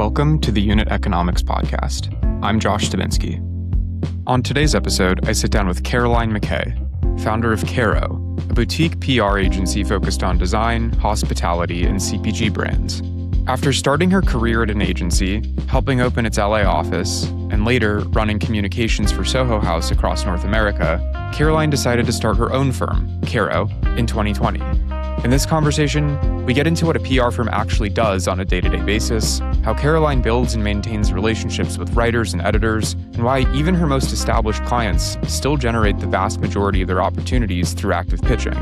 Welcome to the Unit Economics Podcast. I'm Josh Dubinsky. On today's episode, I sit down with Caroline McKay, founder of Caro, a boutique PR agency focused on design, hospitality, and CPG brands. After starting her career at an agency, helping open its LA office, and later running communications for Soho House across North America, Caroline decided to start her own firm, Caro, in 2020. In this conversation, we get into what a PR firm actually does on a day-to-day basis, how Caroline builds and maintains relationships with writers and editors, and why even her most established clients still generate the vast majority of their opportunities through active pitching.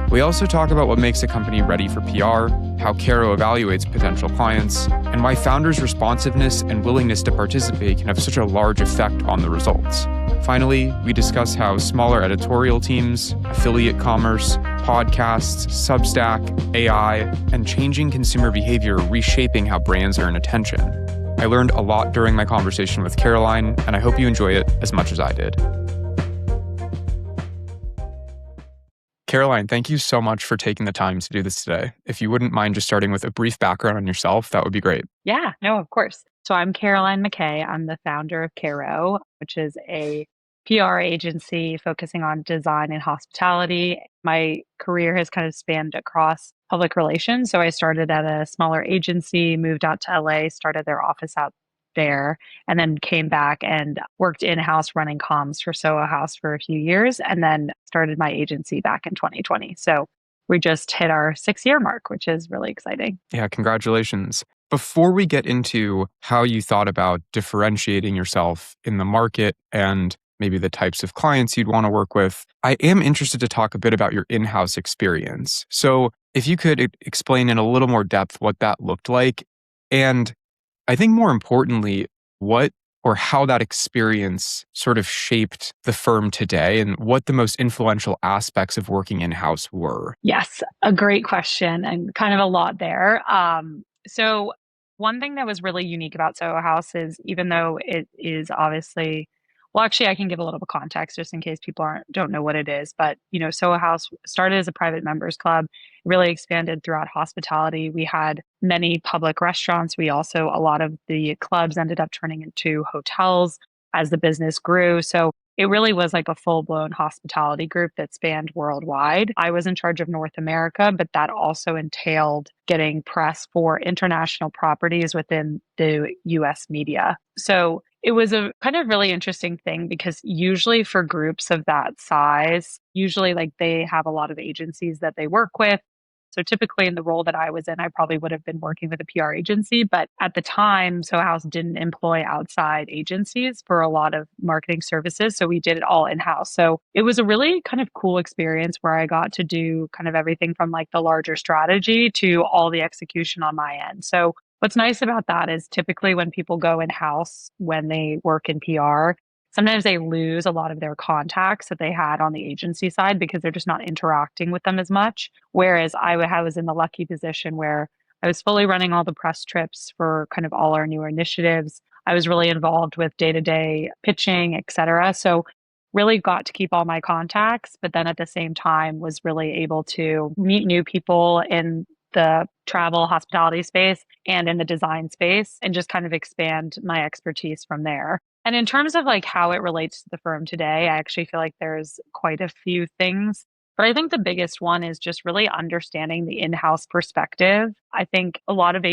We also talk about what makes a company ready for PR, how Caro evaluates potential clients, and why founders' responsiveness and willingness to participate can have such a large effect on the results. Finally, we discuss how smaller editorial teams, affiliate commerce, podcasts, Substack, AI, and changing consumer behavior are reshaping how brands earn attention. I learned a lot during my conversation with Caroline, and I hope you enjoy it as much as I did. Caroline, thank you so much for taking the time to do this today. If you wouldn't mind just starting with a brief background on yourself, that would be great. Yeah, no, of course. So I'm Caroline McKay. I'm the founder of Caro, which is a PR agency focusing on design and hospitality. My career has kind of spanned across public relations. So I started at a smaller agency, moved out to LA, started their office out there, and then came back and worked in-house running comms for Soho House for a few years, and then started my agency back in 2020. So we just hit our 6-year mark, which is really exciting. Yeah, congratulations. Before we get into how you thought about differentiating yourself in the market and maybe the types of clients you'd want to work with, I am interested to talk a bit about your in-house experience. So if you could explain in a little more depth what that looked like, and I think more importantly, what or how that experience sort of shaped the firm today and what the most influential aspects of working in-house were. Yes, a great question and kind of a lot there. So one thing that was really unique about Soho House is even though it is obviously, well, actually, I can give a little bit of context just in case people don't know what it is. But, Soho House started as a private members club, really expanded throughout hospitality. We had many public restaurants. A lot of the clubs ended up turning into hotels as the business grew. So it really was like a full-blown hospitality group that spanned worldwide. I was in charge of North America, but that also entailed getting press for international properties within the US media. So it was a kind of really interesting thing because usually for groups of that size, usually like they have a lot of agencies that they work with. So typically in the role that I was in, I probably would have been working with a PR agency, but at the time, Soho House didn't employ outside agencies for a lot of marketing services. So we did it all in-house. So it was a really kind of cool experience where I got to do kind of everything from like the larger strategy to all the execution on my end. So what's nice about that is typically when people go in-house, when they work in PR, sometimes they lose a lot of their contacts that they had on the agency side because they're just not interacting with them as much. Whereas I was in the lucky position where I was fully running all the press trips for kind of all our newer initiatives. I was really involved with day-to-day pitching, et cetera. So really got to keep all my contacts, but then at the same time was really able to meet new people in the travel hospitality space and in the design space and just kind of expand my expertise from there. And in terms of like how it relates to the firm today, I actually feel like there's quite a few things. But I think the biggest one is just really understanding the in-house perspective. I think a lot of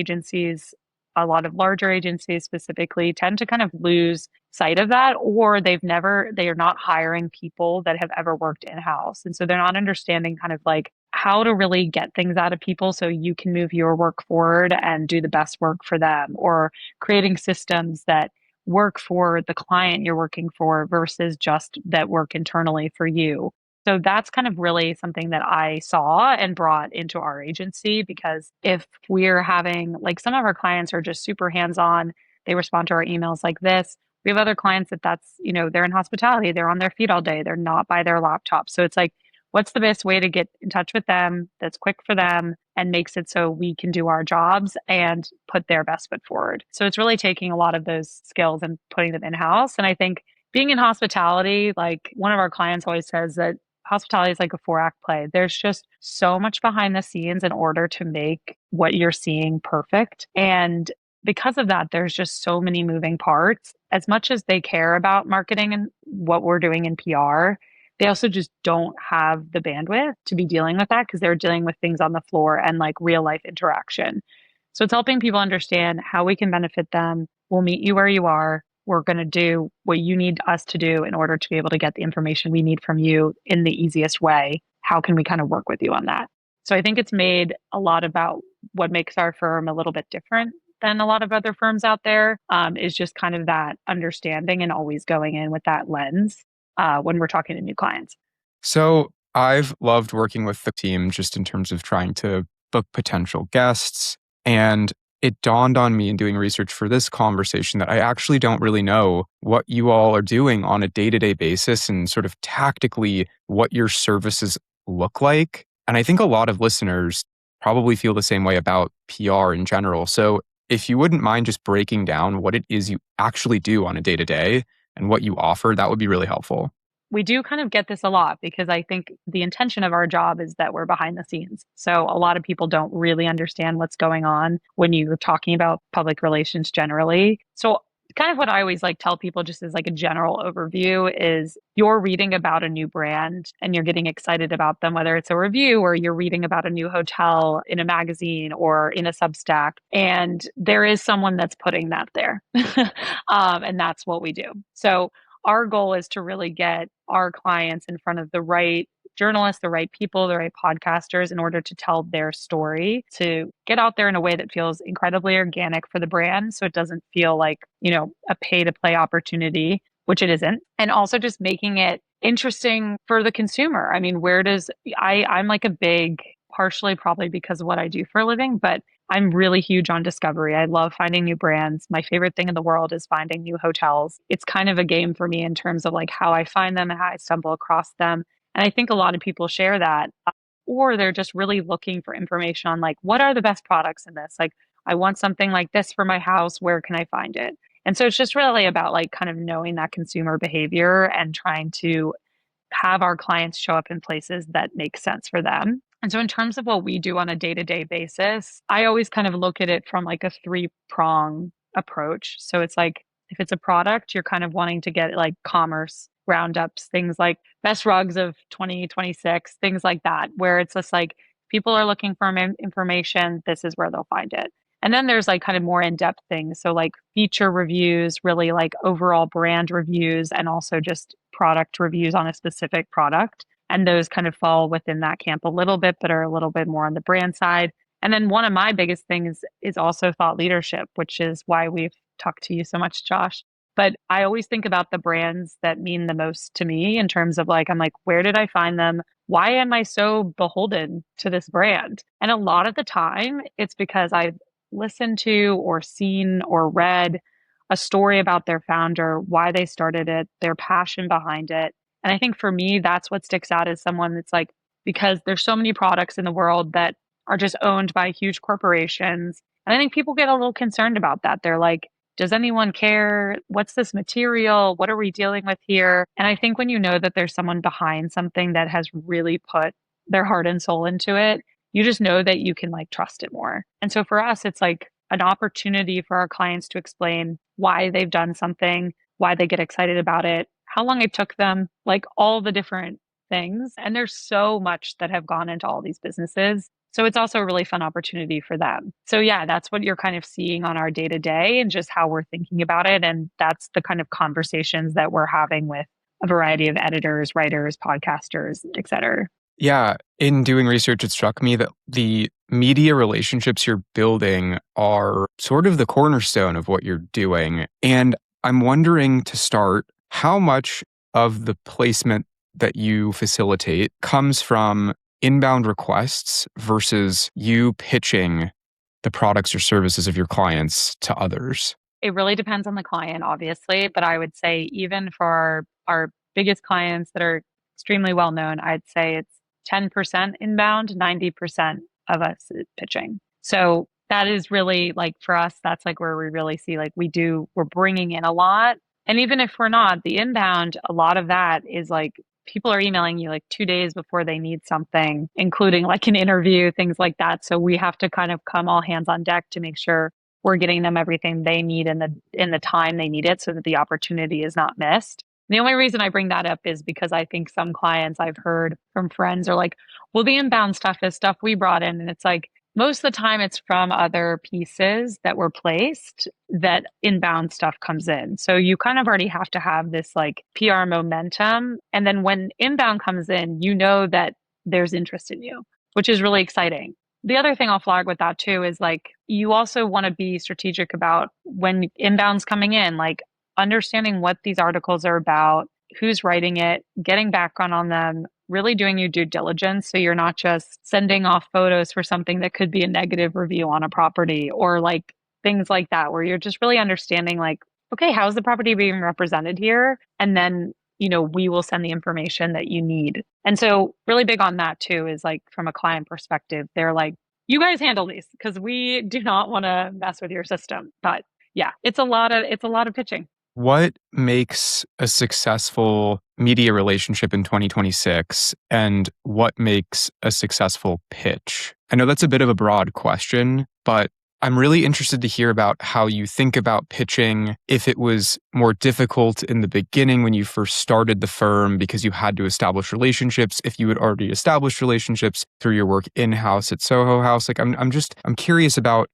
larger agencies specifically tend to kind of lose sight of that, or they are not hiring people that have ever worked in-house. And so they're not understanding kind of like how to really get things out of people so you can move your work forward and do the best work for them, or creating systems that work for the client you're working for versus just that work internally for you. So that's kind of really something that I saw and brought into our agency, because if we're having like some of our clients are just super hands-on, they respond to our emails like this. We have other clients they're in hospitality, they're on their feet all day, they're not by their laptop. So it's like, what's the best way to get in touch with them that's quick for them and makes it so we can do our jobs and put their best foot forward? So it's really taking a lot of those skills and putting them in-house. And I think being in hospitality, like one of our clients always says that hospitality is like a 4-act play. There's just so much behind the scenes in order to make what you're seeing perfect. And because of that, there's just so many moving parts. As much as they care about marketing and what we're doing in PR, they also just don't have the bandwidth to be dealing with that because they're dealing with things on the floor and like real life interaction. So it's helping people understand how we can benefit them. We'll meet you where you are. We're going to do what you need us to do in order to be able to get the information we need from you in the easiest way. How can we kind of work with you on that? So I think it's made a lot about what makes our firm a little bit different than a lot of other firms out there, is just kind of that understanding and always going in with that lens when we're talking to new clients. So I've loved working with the team just in terms of trying to book potential guests. And it dawned on me in doing research for this conversation that I actually don't really know what you all are doing on a day-to-day basis and sort of tactically what your services look like. And I think a lot of listeners probably feel the same way about PR in general. So if you wouldn't mind just breaking down what it is you actually do on a day-to-day and what you offer, that would be really helpful. We do kind of get this a lot because I think the intention of our job is that we're behind the scenes. So a lot of people don't really understand what's going on when you're talking about public relations generally. So kind of what I always like tell people just as like a general overview is you're reading about a new brand and you're getting excited about them, whether it's a review or you're reading about a new hotel in a magazine or in a Substack. And there is someone that's putting that there. And that's what we do. So our goal is to really get our clients in front of the right journalists, the right people, the right podcasters in order to tell their story, to get out there in a way that feels incredibly organic for the brand. So it doesn't feel like, a pay to play opportunity, which it isn't. And also just making it interesting for the consumer. I mean, I'm like a big, partially probably because of what I do for a living, but I'm really huge on discovery. I love finding new brands. My favorite thing in the world is finding new hotels. It's kind of a game for me in terms of like how I find them and how I stumble across them. And I think a lot of people share that, or they're just really looking for information on like, what are the best products in this? Like, I want something like this for my house. Where can I find it? And so it's just really about like kind of knowing that consumer behavior and trying to have our clients show up in places that make sense for them. And so in terms of what we do on a day-to-day basis, I always kind of look at it from like a three-prong approach. So it's like if it's a product, you're kind of wanting to get like commerce roundups, things like best rugs of 2026, things like that, where it's just like people are looking for information, this is where they'll find it. And then there's like kind of more in-depth things. So like feature reviews, really like overall brand reviews, and also just product reviews on a specific product. And those kind of fall within that camp a little bit, but are a little bit more on the brand side. And then one of my biggest things is also thought leadership, which is why we've talked to you so much, Josh. But I always think about the brands that mean the most to me in terms of like, I'm like, where did I find them? Why am I so beholden to this brand? And a lot of the time, it's because I've listened to or seen or read a story about their founder, why they started it, their passion behind it. And I think for me, that's what sticks out as someone that's like, because there's so many products in the world that are just owned by huge corporations. And I think people get a little concerned about that. They're like, does anyone care? What's this material? What are we dealing with here? And I think when you know that there's someone behind something that has really put their heart and soul into it, you just know that you can like trust it more. And so for us, it's like an opportunity for our clients to explain why they've done something, why they get excited about it, how long it took them, like all the different things. And there's so much that have gone into all these businesses. So it's also a really fun opportunity for them. So yeah, that's what you're kind of seeing on our day to day and just how we're thinking about it. And that's the kind of conversations that we're having with a variety of editors, writers, podcasters, et cetera. Yeah, in doing research, it struck me that the media relationships you're building are sort of the cornerstone of what you're doing. And I'm wondering to start, how much of the placement that you facilitate comes from inbound requests versus you pitching the products or services of your clients to others? It really depends on the client, obviously, but I would say even for our biggest clients that are extremely well known, I'd say it's 10% inbound, 90% of us is pitching. So that is really like for us, that's like where we really see like we're bringing in a lot. And even if we're not, the inbound, a lot of that is like people are emailing you like 2 days before they need something, including like an interview, things like that. So we have to kind of come all hands on deck to make sure we're getting them everything they need in the time they need it so that the opportunity is not missed. The only reason I bring that up is because I think some clients I've heard from friends are like, well, the inbound stuff is stuff we brought in. And it's like, most of the time it's from other pieces that were placed that inbound stuff comes in. So you kind of already have to have this like PR momentum. And then when inbound comes in, you know that there's interest in you, which is really exciting. The other thing I'll flag with that too is like you also want to be strategic about when inbound's coming in, like understanding what these articles are about, who's writing it, getting background on them, really doing your due diligence. So you're not just sending off photos for something that could be a negative review on a property or like things like that, where you're just really understanding like, okay, how's the property being represented here? And then, we will send the information that you need. And so really big on that too is like from a client perspective, they're like, you guys handle these because we do not want to mess with your system. But yeah, it's a lot of pitching. What makes a successful media relationship in 2026 and what makes a successful pitch? I know that's a bit of a broad question, but I'm really interested to hear about how you think about pitching, if it was more difficult in the beginning when you first started the firm because you had to establish relationships, if you had already established relationships through your work in-house at Soho House. Like I'm curious about,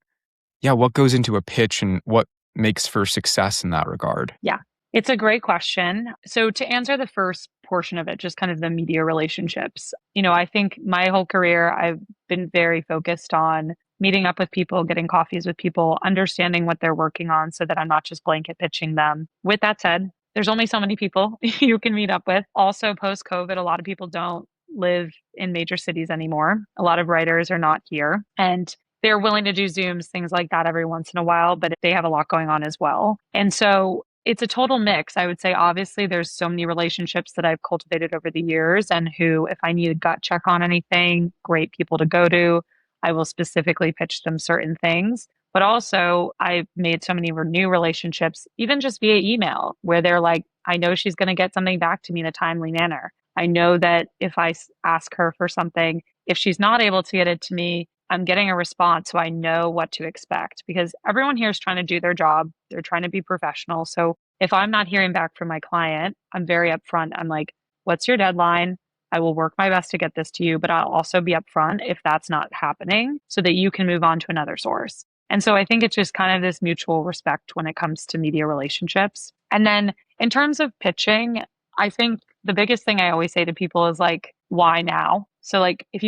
what goes into a pitch and what makes for success in that regard. Yeah, it's a great question. So to answer the first portion of it, just kind of the media relationships, I think my whole career, I've been very focused on meeting up with people, getting coffees with people, understanding what they're working on so that I'm not just blanket pitching them. With that said, there's only so many people you can meet up with. Also, post COVID, a lot of people don't live in major cities anymore. A lot of writers are not here. And they're willing to do Zooms, things like that every once in a while, but they have a lot going on as well. And so it's a total mix. I would say, obviously, there's so many relationships that I've cultivated over the years and who, if I need a gut check on anything, great people to go to. I will specifically pitch them certain things. But also, I've made so many new relationships, even just via email, where they're like, I know she's going to get something back to me in a timely manner. I know that if I ask her for something, if she's not able to get it to me, I'm getting a response. So I know what to expect because everyone here is trying to do their job. They're trying to be professional. So if I'm not hearing back from my client, I'm very upfront. I'm like, what's your deadline? I will work my best to get this to you, but I'll also be upfront if that's not happening so that you can move on to another source. And so I think it's just kind of this mutual respect when it comes to media relationships. And then in terms of pitching, I think the biggest thing I always say to people is like, why now? So like, if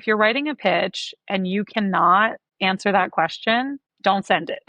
you're writing a pitch and you cannot answer that question, don't send it.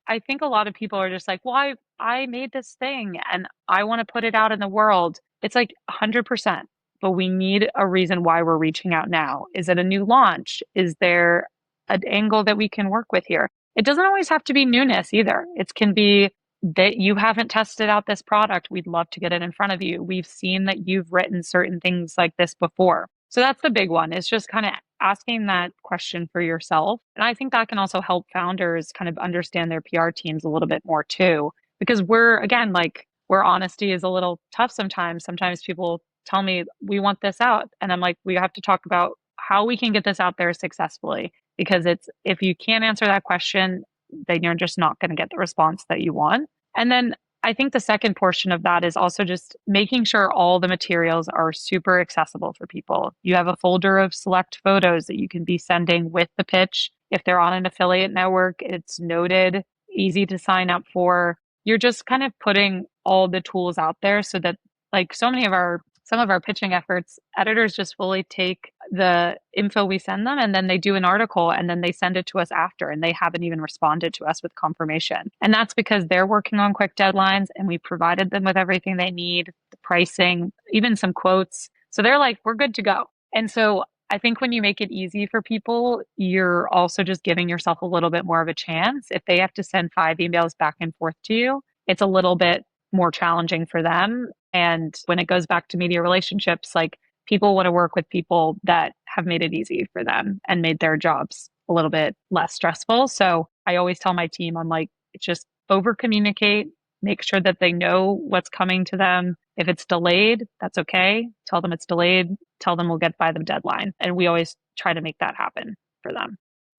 I think a lot of people are just like, well, I made this thing and I want to put it out in the world. It's like 100%, but we need a reason why we're reaching out now. Is it a new launch? Is there an angle that we can work with here? It doesn't always have to be newness either. It can be that you haven't tested out this product. We'd love to get it in front of you. We've seen that you've written certain things like this before. So that's the big one, is just kind of asking that question for yourself. And I think that can also help founders kind of understand their PR teams a little bit more too, because again, like where honesty is a little tough sometimes. Sometimes people tell me, we want this out. And I'm like, we have to talk about how we can get this out there successfully, because if you can't answer that question, then you're just not going to get the response that you want. And then I think the second portion of that is also just making sure all the materials are super accessible for people. You have a folder of select photos that you can be sending with the pitch. If they're on an affiliate network, it's noted, easy to sign up for. You're just kind of putting all the tools out there so that like some of our pitching efforts, editors just fully take the info we send them and then they do an article and then they send it to us after and they haven't even responded to us with confirmation. And that's because they're working on quick deadlines and we provided them with everything they need, the pricing, even some quotes. So they're like, we're good to go. And so I think when you make it easy for people, you're also just giving yourself a little bit more of a chance. If they have to send 5 emails back and forth to you, it's a little bit more challenging for them. And when it goes back to media relationships, like people want to work with people that have made it easy for them and made their jobs a little bit less stressful. So I always tell my team, I'm like, just over communicate, make sure that they know what's coming to them. If it's delayed, that's okay. Tell them it's delayed. Tell them we'll get by the deadline. And we always try to make that happen for them.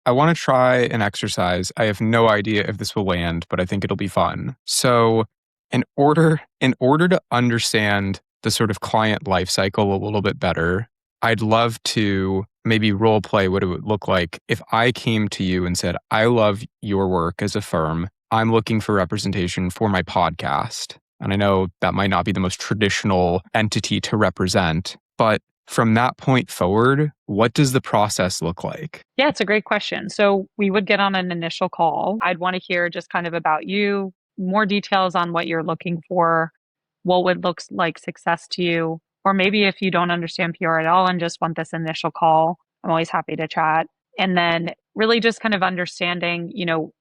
I want to try an exercise. I have no idea if this will land, but I think it'll be fun. So in order to understand the sort of client life cycle a little bit better, I'd love to maybe role play what it would look like if I came to you and said, I love your work as a firm. I'm looking for representation for my podcast. And I know that might not be the most traditional entity to represent, but from that point forward, what does the process look like? Yeah, it's a great question. So we would get on an initial call. I'd want to hear just kind of about you, more details on what you're looking for, what would look like success to you, or maybe if you don't understand PR at all and just want this initial call, I'm always happy to chat. And then really just kind of understanding,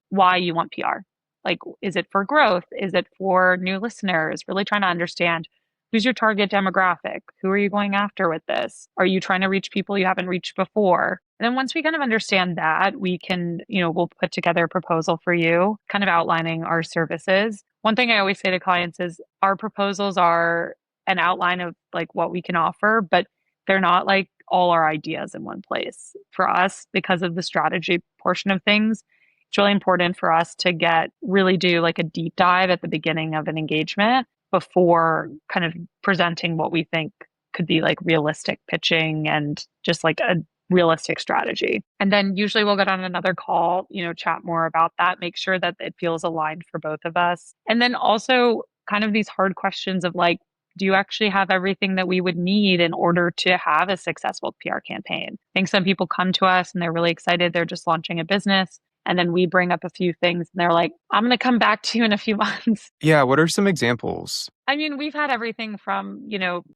why you want PR. Like, is it for growth? Is it for new listeners? Really trying to understand who's your target demographic? Who are you going after with this? Are you trying to reach people you haven't reached before? And then once we kind of understand that, we can, we'll put together a proposal for you, kind of outlining our services. One thing I always say to clients is our proposals are an outline of like what we can offer, but they're not like all our ideas in one place. For us, because of the strategy portion of things, it's really important for us to really do like a deep dive at the beginning of an engagement before kind of presenting what we think could be like realistic pitching and just like a realistic strategy. And then usually we'll get on another call, chat more about that, make sure that it feels aligned for both of us. And then also kind of these hard questions of like, do you actually have everything that we would need in order to have a successful PR campaign? I think some people come to us and they're really excited. They're just launching a business. And then we bring up a few things and they're like, I'm going to come back to you in a few months. Yeah, what are some examples? I mean, we've had everything from,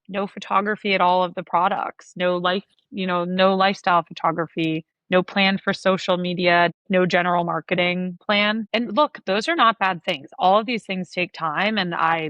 no photography at all of the products, no lifestyle photography, no plan for social media, no general marketing plan. And look, those are not bad things. All of these things take time and I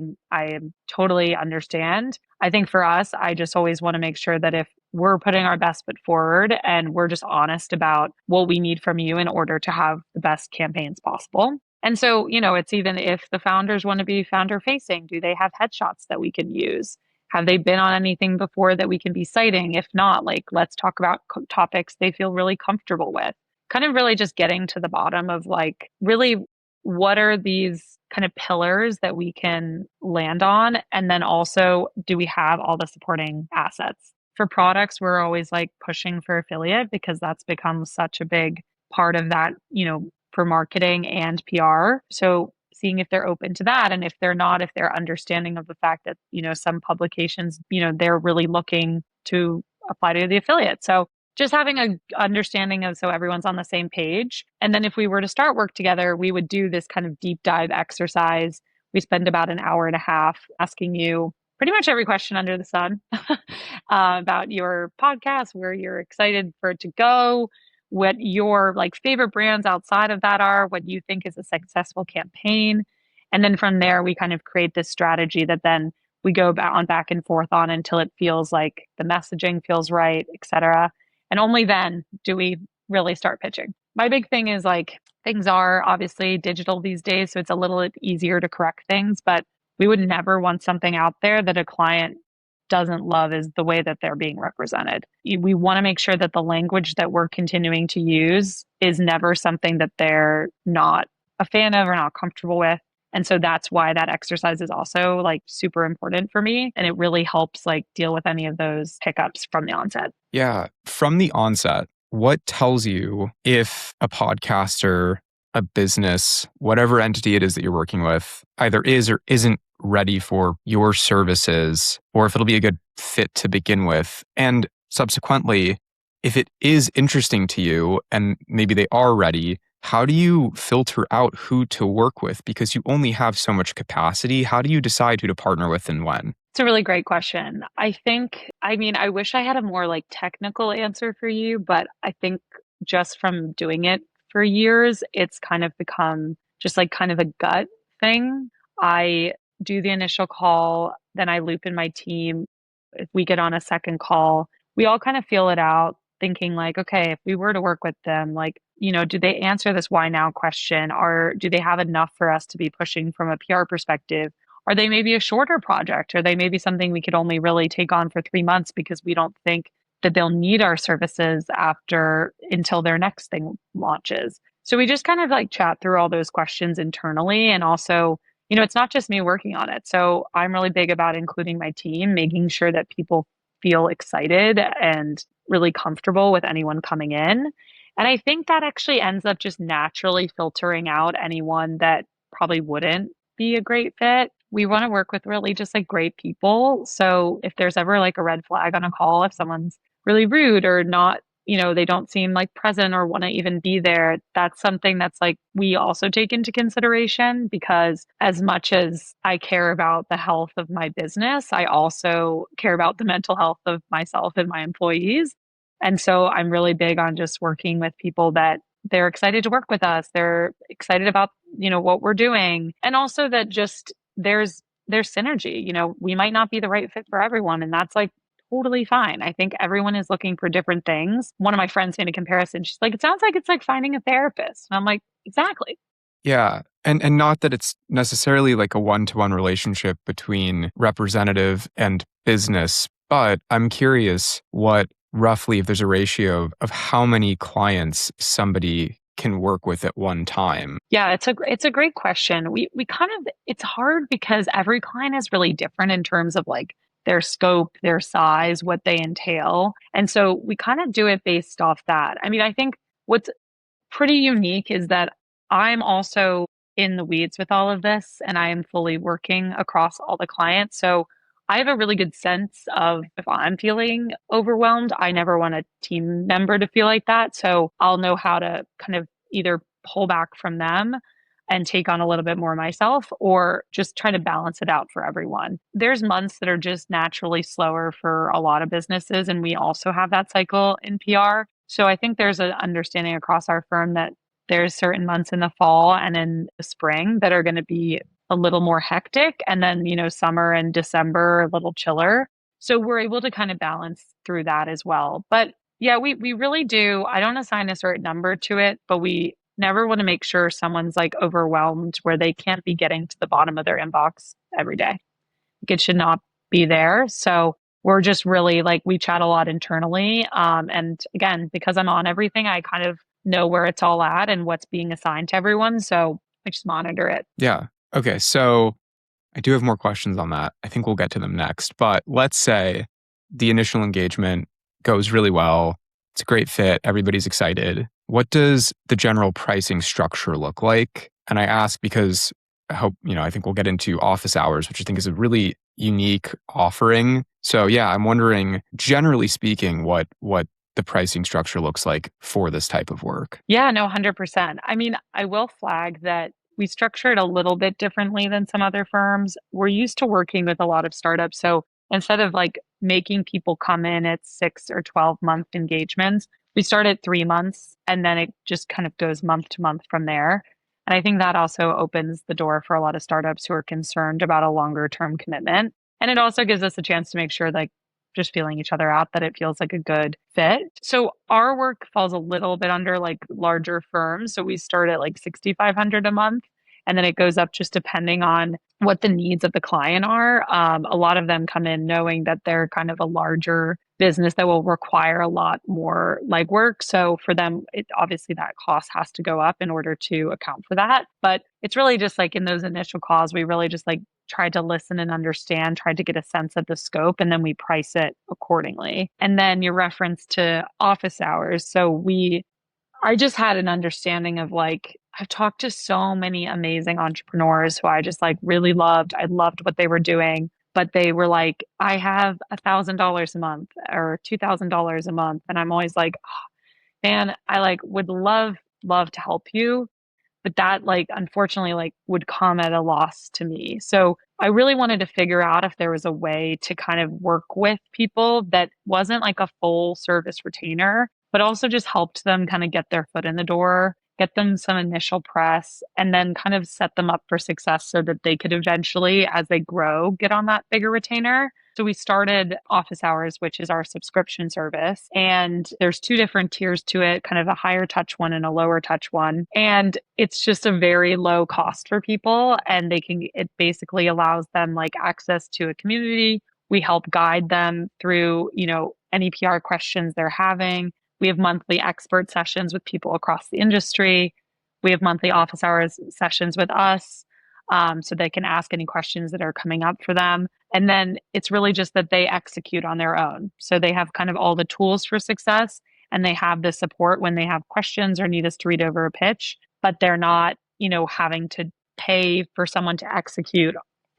totally understand. I think for us, I just always want to make sure that if we're putting our best foot forward and we're just honest about what we need from you in order to have the best campaigns possible. And so, it's even if the founders want to be founder facing, do they have headshots that we can use? Have they been on anything before that we can be citing? If not, like, let's talk about topics they feel really comfortable with. Kind of really just getting to the bottom of like, really, what are these kind of pillars that we can land on? And then also, do we have all the supporting assets? For products, we're always like pushing for affiliate because that's become such a big part of that, for marketing and PR. So seeing if they're open to that. And if they're not, if they're understanding of the fact that, some publications, they're really looking to apply to the affiliate. So just having a understanding of so everyone's on the same page. And then if we were to start work together, we would do this kind of deep dive exercise. We spend about an hour and a half asking you pretty much every question under the sun about your podcast, where you're excited for it to go, what your like favorite brands outside of that are, what you think is a successful campaign. And then from there, we kind of create this strategy that then we go back and forth on until it feels like the messaging feels right, et cetera. And only then do we really start pitching. My big thing is like things are obviously digital these days, so it's a little bit easier to correct things, but we would never want something out there that a client doesn't love is the way that they're being represented. We want to make sure that the language that we're continuing to use is never something that they're not a fan of or not comfortable with. And so that's why that exercise is also like super important for me. And it really helps like deal with any of those hiccups from the onset. Yeah, from the onset, what tells you if a podcaster, a business, whatever entity it is that you're working with, either is or isn't ready for your services, or if it'll be a good fit to begin with? And subsequently, if it is interesting to you and maybe they are ready, how do you filter out who to work with? Because you only have so much capacity. How do you decide who to partner with and when? It's a really great question. I wish I had a more like technical answer for you, but I think just from doing it for years, it's kind of become just like kind of a gut thing. I do the initial call, then I loop in my team. If we get on a second call, we all kind of feel it out, thinking like, okay, if we were to work with them, like, do they answer this why now question? Or do they have enough for us to be pushing from a PR perspective? Are they maybe a shorter project? Or they maybe something we could only really take on for 3 months because we don't think that they'll need our services after until their next thing launches. So we just kind of like chat through all those questions internally. And also, it's not just me working on it. So I'm really big about including my team, making sure that people feel excited and really comfortable with anyone coming in. And I think that actually ends up just naturally filtering out anyone that probably wouldn't be a great fit. We want to work with really just like great people. So if there's ever like a red flag on a call, if someone's really rude or not, they don't seem like present or want to even be there, that's something that's like we also take into consideration, because as much as I care about the health of my business, I also care about the mental health of myself and my employees. And so I'm really big on just working with people that they're excited to work with us. They're excited about, what we're doing. And also that just there's synergy. We might not be the right fit for everyone, and that's like totally fine. I think everyone is looking for different things. One of my friends made a comparison. She's like, it sounds like it's like finding a therapist. And I'm like, exactly. Yeah. And not that it's necessarily like a one-to-one relationship between representative and business, but I'm curious what roughly, if there's a ratio of how many clients somebody can work with at one time. Yeah, it's a great question. We kind of, it's hard because every client is really different in terms of like their scope, their size, what they entail. And so we kind of do it based off that. I mean, I think what's pretty unique is that I'm also in the weeds with all of this and I am fully working across all the clients. So I have a really good sense of if I'm feeling overwhelmed. I never want a team member to feel like that. So I'll know how to kind of either pull back from them and take on a little bit more myself, or just try to balance it out for everyone. There's months that are just naturally slower for a lot of businesses, and we also have that cycle in PR. So I think there's an understanding across our firm that there's certain months in the fall and in the spring that are going to be a little more hectic, and then, summer and December a little chiller. So we're able to kind of balance through that as well. But yeah, we really do. I don't assign a certain number to it, but we never want to make sure someone's like overwhelmed where they can't be getting to the bottom of their inbox every day. It should not be there. So we're just really like, we chat a lot internally. And again, because I'm on everything, I kind of know where it's all at and what's being assigned to everyone. So I just monitor it. Yeah. Okay. So I do have more questions on that. I think we'll get to them next. But let's say the initial engagement goes really well. It's a great fit. Everybody's excited. What does the general pricing structure look like? And I ask because I think we'll get into office hours, which I think is a really unique offering. So yeah, I'm wondering, generally speaking, what the pricing structure looks like for this type of work. Yeah, no, 100%. I mean, I will flag that we structure it a little bit differently than some other firms. We're used to working with a lot of startups. So instead of like making people come in at 6 or 12 month engagements, we start at 3 months and then it just kind of goes month to month from there. And I think that also opens the door for a lot of startups who are concerned about a longer term commitment. And it also gives us a chance to make sure like just feeling each other out, that it feels like a good fit. So our work falls a little bit under like larger firms. So we start at like 6,500 a month, and then it goes up just depending on what the needs of the client are. A lot of them come in knowing that they're kind of a larger business that will require a lot more legwork. So for them, obviously that cost has to go up in order to account for that. But it's really just like in those initial calls, we really just like tried to listen and understand, tried to get a sense of the scope, and then we price it accordingly. And then your reference to office hours. So I just had an understanding of like, I've talked to so many amazing entrepreneurs who I just like really loved. I loved what they were doing, but they were like, I have $1,000 a month or $2,000 a month. And I'm always like, oh, man, I like would love to help you, but that like unfortunately like would come at a loss to me. So I really wanted to figure out if there was a way to kind of work with people that wasn't like a full service retainer, but also just helped them kind of get their foot in the door, get them some initial press, and then kind of set them up for success so that they could eventually, as they grow, get on that bigger retainer. So we started Office Hours, which is our subscription service. And there's two different tiers to it, kind of a higher touch one and a lower touch one. And it's just a very low cost for people. And it basically allows them like access to a community. We help guide them through, any PR questions they're having. We have monthly expert sessions with people across the industry. We have monthly office hours sessions with us, so they can ask any questions that are coming up for them. And then it's really just that they execute on their own. So they have kind of all the tools for success, and they have the support when they have questions or need us to read over a pitch, but they're not, having to pay for someone to execute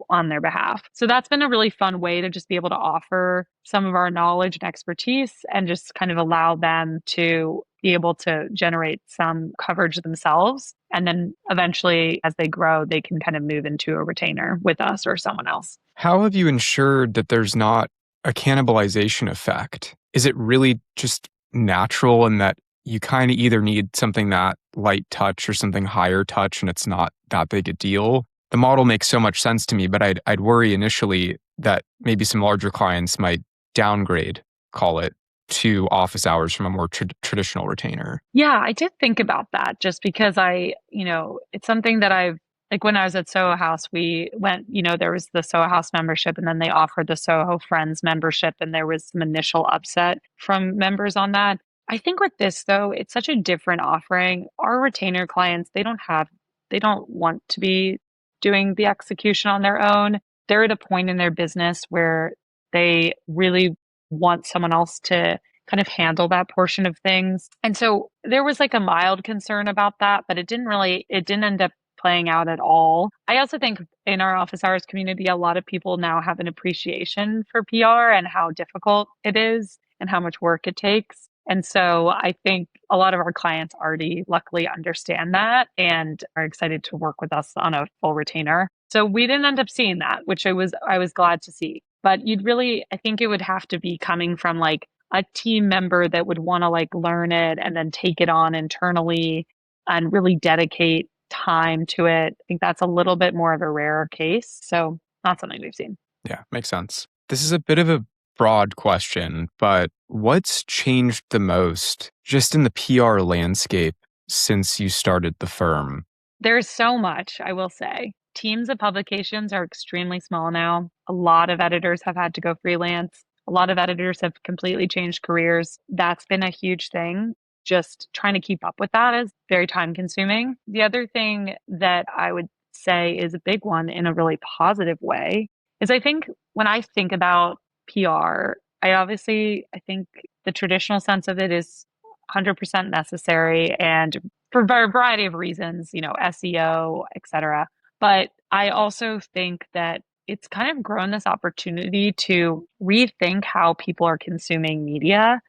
on their behalf. So that's been a really fun way to just be able to offer some of our knowledge and expertise and just kind of allow them to be able to generate some coverage themselves. And then eventually, as they grow, they can kind of move into a retainer with us or someone else. How have you ensured that there's not a cannibalization effect? Is it really just natural in that you kind of either need something that light touch or something higher touch and it's not that big a deal? The model makes so much sense to me, but I'd worry initially that maybe some larger clients might downgrade, call it, to office hours from a more traditional retainer. Yeah, I did think about that just because it's something that like when I was at Soho House, we went, there was the Soho House membership and then they offered the Soho Friends membership and there was some initial upset from members on that. I think with this though, it's such a different offering. Our retainer clients, they don't want to be doing the execution on their own. They're at a point in their business where they really want someone else to kind of handle that portion of things. And so there was like a mild concern about that, but it didn't end up playing out at all. I also think in our office hours community, a lot of people now have an appreciation for PR and how difficult it is and how much work it takes. And so I think a lot of our clients already luckily understand that and are excited to work with us on a full retainer. So we didn't end up seeing that, which I was glad to see. But I think it would have to be coming from like a team member that would want to like learn it and then take it on internally and really dedicate time to it. I think that's a little bit more of a rarer case. So not something we've seen. Yeah, makes sense. This is a bit of a broad question, but what's changed the most just in the PR landscape since you started the firm? There's so much, I will say. Teams of publications are extremely small now. A lot of editors have had to go freelance. A lot of editors have completely changed careers. That's been a huge thing. Just trying to keep up with that is very time consuming. The other thing that I would say is a big one in a really positive way is I think when I think about PR, I think the traditional sense of it is 100% necessary and for a variety of reasons, SEO, et cetera. But I also think that it's kind of grown this opportunity to rethink how people are consuming media.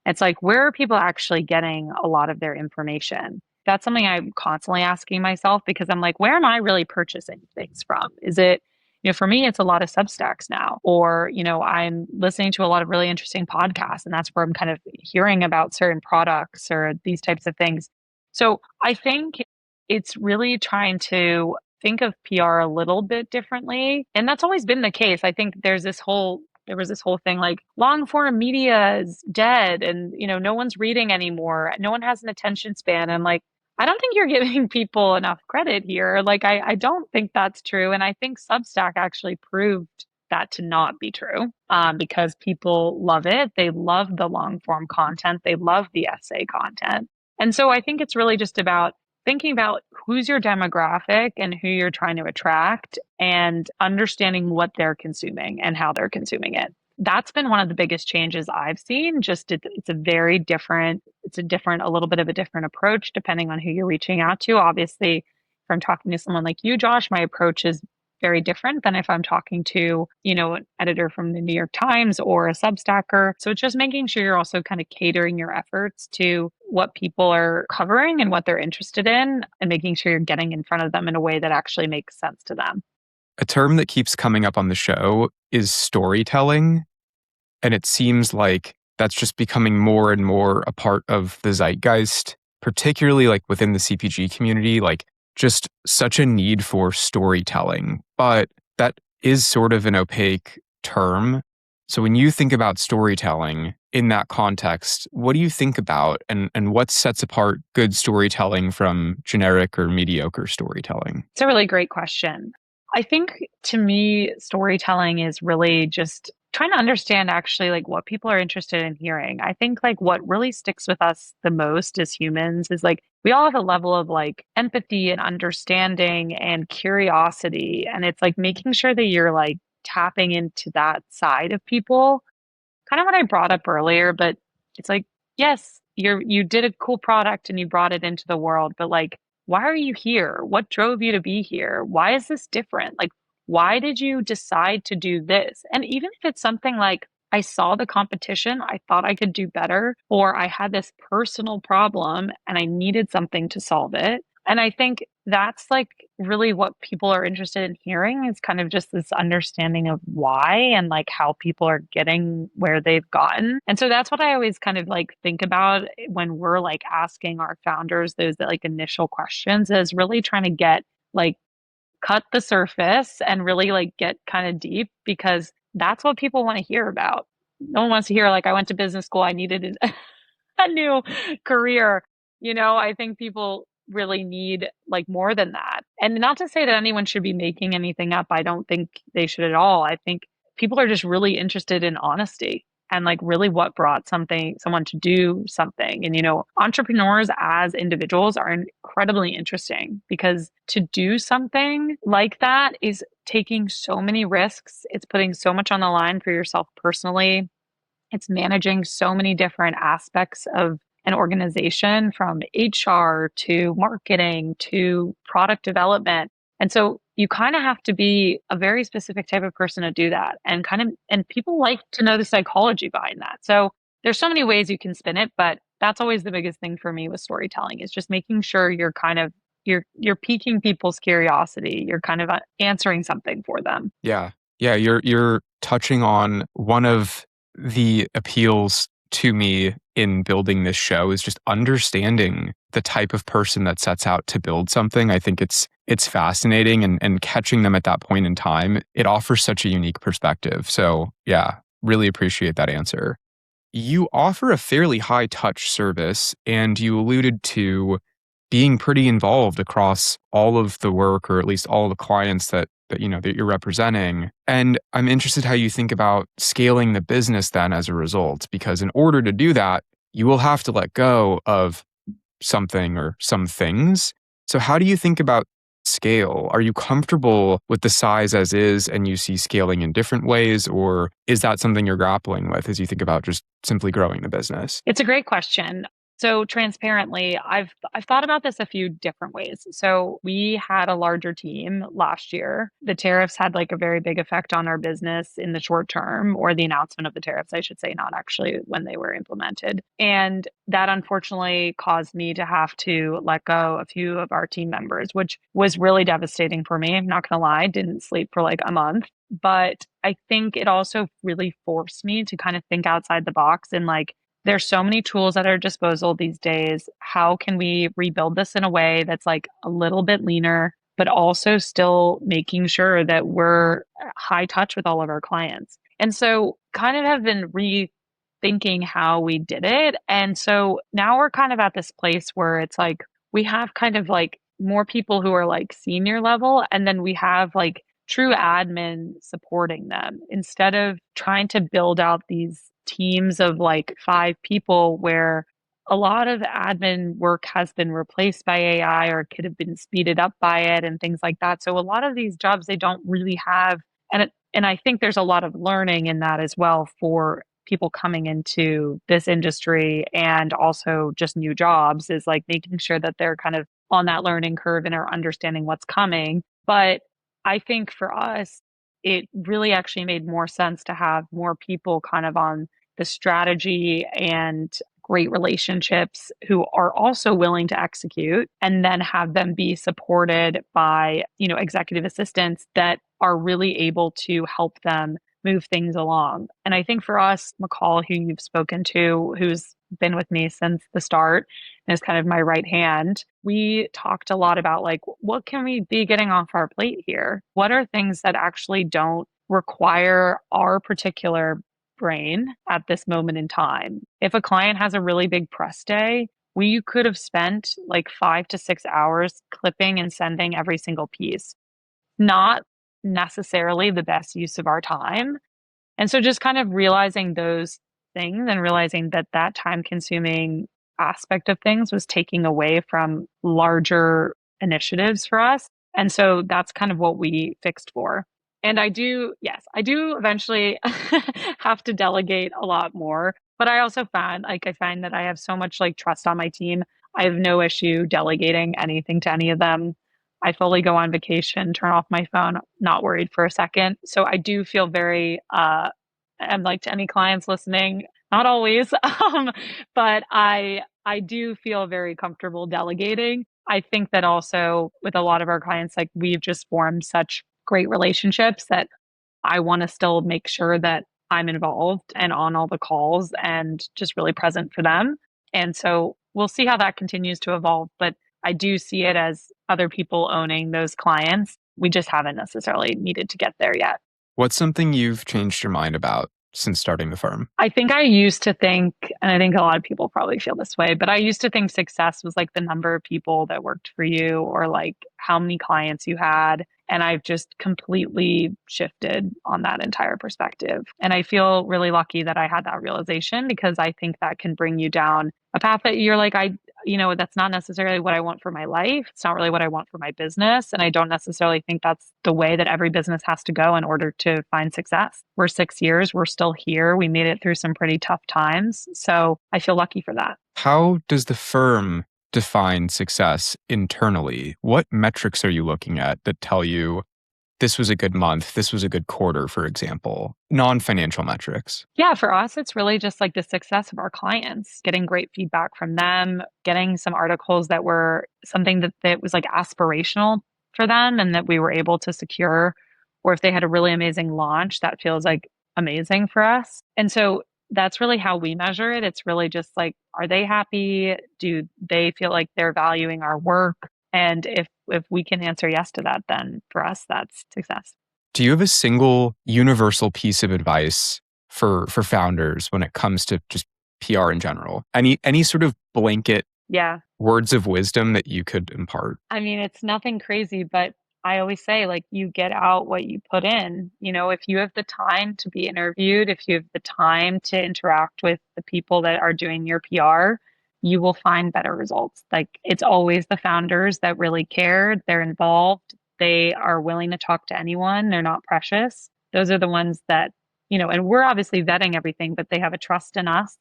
It's like, where are people actually getting a lot of their information? That's something I'm constantly asking myself because I'm like, where am I really purchasing things from? Is it, for me, it's a lot of Substacks now, or, I'm listening to a lot of really interesting podcasts and that's where I'm kind of hearing about certain products or these types of things. So I think it's really trying to think of PR a little bit differently. And that's always been the case. I think there was this whole thing like long form media is dead and, no one's reading anymore. No one has an attention span. I'm like, I don't think you're giving people enough credit here. Like, I don't think that's true. And I think Substack actually proved that to not be true because people love it. They love the long form content. They love the essay content. And so I think it's really just about thinking about who's your demographic and who you're trying to attract and understanding what they're consuming and how they're consuming it. That's been one of the biggest changes I've seen. Just it's a little bit of a different approach depending on who you're reaching out to. Obviously, if I'm talking to someone like you, Josh, my approach is very different than if I'm talking to, an editor from the New York Times or a Substacker. So it's just making sure you're also kind of catering your efforts to what people are covering and what they're interested in and making sure you're getting in front of them in a way that actually makes sense to them. A term that keeps coming up on the show is storytelling. And it seems like that's just becoming more and more a part of the zeitgeist, particularly like within the CPG community, like just such a need for storytelling. But that is sort of an opaque term. So when you think about storytelling in that context, what do you think about and what sets apart good storytelling from generic or mediocre storytelling? It's a really great question. I think to me, storytelling is really just trying to understand actually like what people are interested in hearing. I think like what really sticks with us the most as humans is like we all have a level of like empathy and understanding and curiosity. And it's like making sure that you're like tapping into that side of people. Kind of what I brought up earlier, but it's like, yes, you did a cool product and you brought it into the world, but like, why are you here? What drove you to be here? Why is this different? Like, why did you decide to do this? And even if it's something like, I saw the competition, I thought I could do better, or I had this personal problem and I needed something to solve it. And I think that's like really what people are interested in hearing is kind of just this understanding of why and like how people are getting where they've gotten. And so that's what I always kind of like think about when we're like asking our founders those like initial questions is really trying to get like cut the surface and really like get kind of deep because that's what people want to hear about. No one wants to hear like I went to business school, I needed a new career. I think people really need like more than that. And not to say that anyone should be making anything up. I don't think they should at all. I think people are just really interested in honesty and like really what brought someone to do something. And entrepreneurs as individuals are incredibly interesting because to do something like that is taking so many risks. It's putting so much on the line for yourself personally. It's managing so many different aspects of an organization from HR to marketing to product development. And so you kind of have to be a very specific type of person to do that. And people like to know the psychology behind that. So there's so many ways you can spin it, but that's always the biggest thing for me with storytelling is just making sure you're piquing people's curiosity. You're kind of answering something for them. Yeah. Yeah, you're touching on one of the appeals to me in building this show is just understanding the type of person that sets out to build something. I think it's fascinating and catching them at that point in time, it offers such a unique perspective. So yeah, really appreciate that answer. You offer a fairly high touch service and you alluded to being pretty involved across all of the work or at least all of the clients that you're representing. And I'm interested how you think about scaling the business then as a result, because in order to do that, you will have to let go of something or some things. So how do you think about scale? Are you comfortable with the size as is and you see scaling in different ways? Or is that something you're grappling with as you think about just simply growing the business? It's a great question. So transparently, I've thought about this a few different ways. So we had a larger team last year. The tariffs had like a very big effect on our business in the short term, or the announcement of the tariffs, I should say, not actually when they were implemented. And that unfortunately caused me to have to let go a few of our team members, which was really devastating for me. I'm not gonna lie, didn't sleep for like a month. But I think it also really forced me to kind of think outside the box and like there's so many tools at our disposal these days. How can we rebuild this in a way that's like a little bit leaner, but also still making sure that we're high touch with all of our clients? And so kind of have been rethinking how we did it. And so now we're kind of at this place where it's like we have kind of like more people who are like senior level, and then we have like true admin supporting them instead of trying to build out these teams of like 5 people where a lot of admin work has been replaced by AI or could have been speeded up by it and things like that. So a lot of these jobs they don't really have and I think there's a lot of learning in that as well for people coming into this industry and also just new jobs is like making sure that they're kind of on that learning curve and are understanding what's coming. But I think for us, it really actually made more sense to have more people kind of on the strategy and great relationships who are also willing to execute and then have them be supported by, executive assistants that are really able to help them move things along. And I think for us, McCall, who you've spoken to, who's been with me since the start and is kind of my right hand, we talked a lot about like, what can we be getting off our plate here? What are things that actually don't require our particular brain at this moment in time? If a client has a really big press day, we could have spent like 5 to 6 hours clipping and sending every single piece. Not necessarily the best use of our time, And so just kind of realizing those things and realizing that that time consuming aspect of things was taking away from larger initiatives for us. And so that's kind of what we fixed for. And yes, I do eventually have to delegate a lot more. But I also I find that I have so much like trust on my team. I have no issue delegating anything to any of them. I fully go on vacation, turn off my phone, not worried for a second. So I do feel very, and like to any clients listening, not always, but I do feel very comfortable delegating. I think that also with a lot of our clients, like we've just formed such great relationships that I want to still make sure that I'm involved and on all the calls and just really present for them. And so we'll see how that continues to evolve. But I do see it as other people owning those clients. We just haven't necessarily needed to get there yet. What's something you've changed your mind about since starting the firm? I think I used to think, and I think a lot of people probably feel this way, but I used to think success was like the number of people that worked for you or like how many clients you had. And I've just completely shifted on that entire perspective. And I feel really lucky that I had that realization because I think that can bring you down a path that you're like, that's not necessarily what I want for my life. It's not really what I want for my business. And I don't necessarily think that's the way that every business has to go in order to find success. We're 6 years, we're still here. We made it through some pretty tough times. So I feel lucky for that. How does the firm define success internally? What metrics are you looking at that tell you this was a good month, this was a good quarter, for example, non-financial metrics? Yeah, for us, it's really just like the success of our clients, getting great feedback from them, getting some articles that were something that was like aspirational for them and that we were able to secure. Or if they had a really amazing launch, that feels like amazing for us. And so that's really how we measure it. It's really just like, are they happy? Do they feel like they're valuing our work? And if we can answer yes to that, then for us, that's success. Do you have a single universal piece of advice for founders when it comes to just PR in general? Any sort of blanket Yeah. words of wisdom that you could impart? I mean, it's nothing crazy, but I always say, like, you get out what you put in. If you have the time to be interviewed, if you have the time to interact with the people that are doing your PR, you will find better results. Like, it's always the founders that really care, they're involved, they are willing to talk to anyone, they're not precious. Those are the ones that, and we're obviously vetting everything, but they have a trust in us,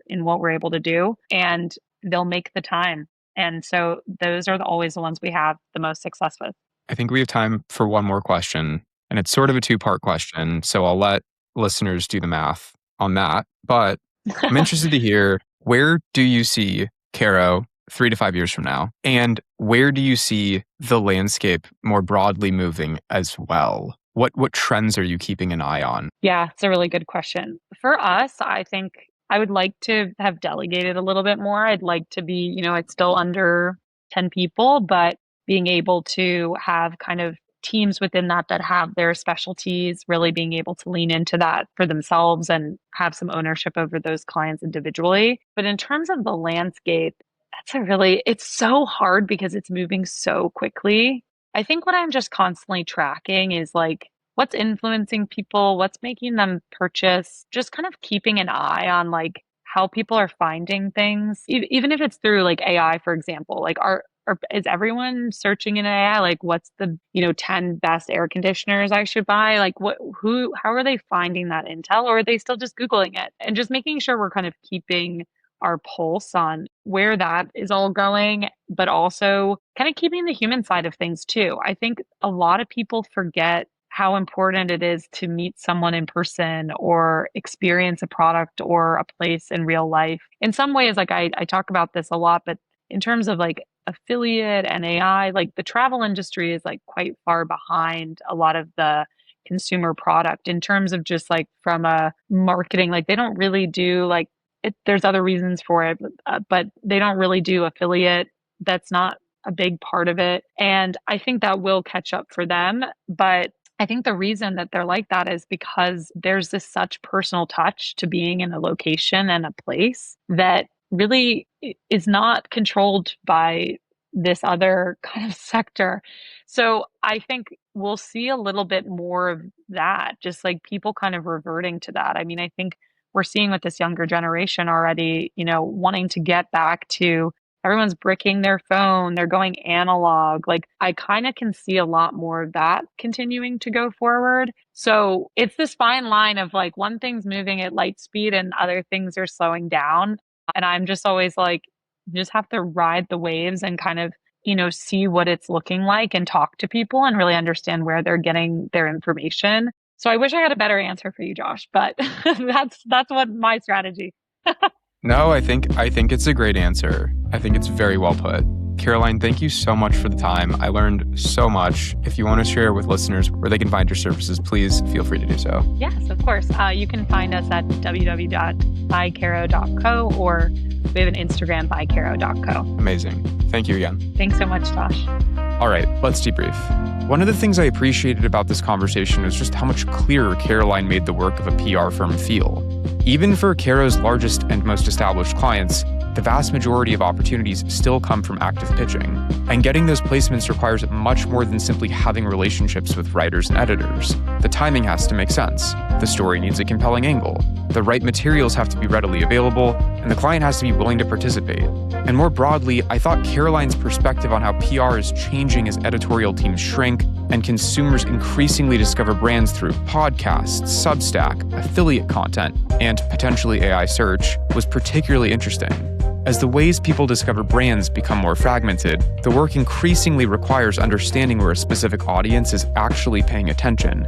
in what we're able to do, and they'll make the time. And so those are always the ones we have the most success with. I think we have time for one more question, and it's sort of a two-part question. So I'll let listeners do the math on that. But I'm interested to hear, where do you see Caro 3 to 5 years from now? And where do you see the landscape more broadly moving as well? What trends are you keeping an eye on? Yeah, it's a really good question. For us, I think I would like to have delegated a little bit more. I'd like to be, it's still under 10 people, but being able to have kind of teams within that have their specialties, really being able to lean into that for themselves and have some ownership over those clients individually. But in terms of the landscape, it's so hard because it's moving so quickly. I think what I'm just constantly tracking is like what's influencing people, what's making them purchase, just kind of keeping an eye on like how people are finding things, even if it's through like AI, for example, like is everyone searching in AI? Like what's the, 10 best air conditioners I should buy? Like how are they finding that intel, or are they still just Googling it? And just making sure we're kind of keeping our pulse on where that is all going, but also kind of keeping the human side of things too. I think a lot of people forget how important it is to meet someone in person or experience a product or a place in real life. In some ways, like I talk about this a lot, but in terms of like affiliate and AI, like the travel industry is like quite far behind a lot of the consumer product in terms of just like from a marketing, like they don't really do like there's other reasons for it, but they don't really do affiliate. That's not a big part of it. And I think that will catch up for them. But I think the reason that they're like that is because there's this such personal touch to being in a location and a place that really is not controlled by this other kind of sector. So I think we'll see a little bit more of that, just like people kind of reverting to that. I mean, I think we're seeing with this younger generation already, wanting to get back to everyone's bricking their phone, they're going analog. Like, I kind of can see a lot more of that continuing to go forward. So it's this fine line of like one thing's moving at light speed and other things are slowing down. And I'm just always like, you just have to ride the waves and kind of, see what it's looking like and talk to people and really understand where they're getting their information. So I wish I had a better answer for you, Josh, but that's what my strategy. No, I think it's a great answer. I think it's very well put. Caroline, thank you so much for the time. I learned so much. If you want to share with listeners where they can find your services, please feel free to do so. Yes, of course. You can find us at www.bycaro.co, or we have an Instagram, bycaro.co. Amazing. Thank you again. Thanks so much, Josh. All right, let's debrief. One of the things I appreciated about this conversation was just how much clearer Caroline made the work of a PR firm feel. Even for Caro's largest and most established clients, the vast majority of opportunities still come from active pitching. And getting those placements requires much more than simply having relationships with writers and editors. The timing has to make sense. The story needs a compelling angle. The right materials have to be readily available, and the client has to be willing to participate. And more broadly, I thought Caroline's perspective on how PR is changing as editorial teams shrink and consumers increasingly discover brands through podcasts, Substack, affiliate content, and potentially AI search was particularly interesting. As the ways people discover brands become more fragmented, the work increasingly requires understanding where a specific audience is actually paying attention.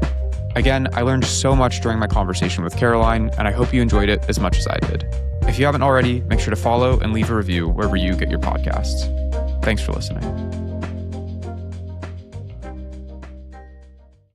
Again, I learned so much during my conversation with Caroline, and I hope you enjoyed it as much as I did. If you haven't already, make sure to follow and leave a review wherever you get your podcasts. Thanks for listening.